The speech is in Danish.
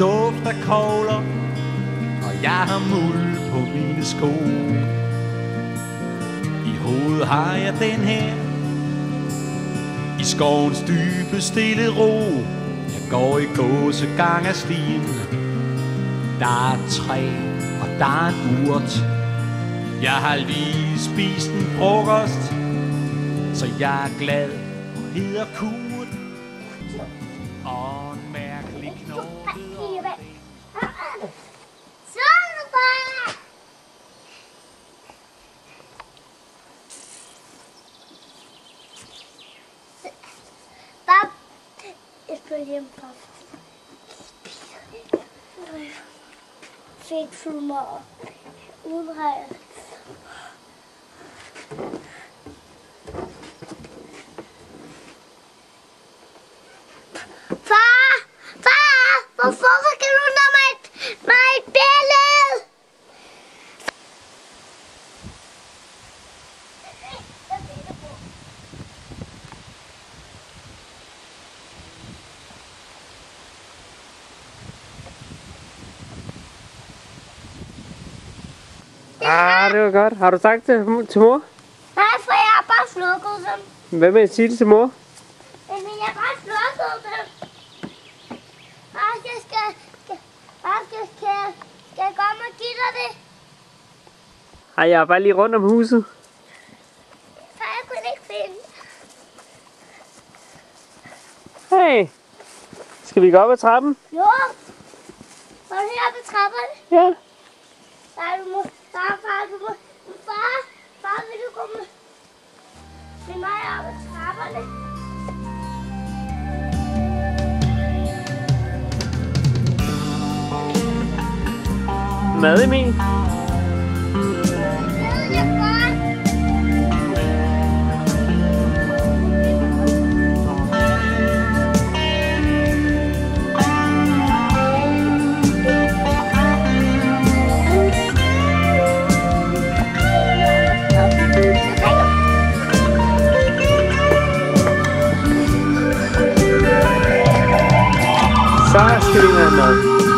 dufter kogler, og jeg har muld på mine sko. I hovedet har jeg den her, i skovens dybe stille ro. Jeg går i gåsegang af stien. Der er træ, og der er en urt. Jeg har lige spist en frokost, så jeg er glad og hedder Kurt. Og en mærkelig knoglet over. Sådan bare! Bab, jeg skal hjem, Bab. Fik filmer udrejst. Far, hvorfor skal du lade mig et billede? Det var godt. Har du sagt det til mor? Nej, for jeg har bare slukket dem. Hvad vil jeg sige det til mor? Men jeg har bare slukket dem. Skal jeg komme og give dig det? Ej, jeg er bare lige rundt om huset. For jeg kunne ikke finde. Hey, skal vi gå op ad trappen? Jo. Var du her på trapperne? Ja. Nej, du må. Far, du må. Far, vil du komme med mig op ad trapperne? Mad, Emil? Så skal vi have mad.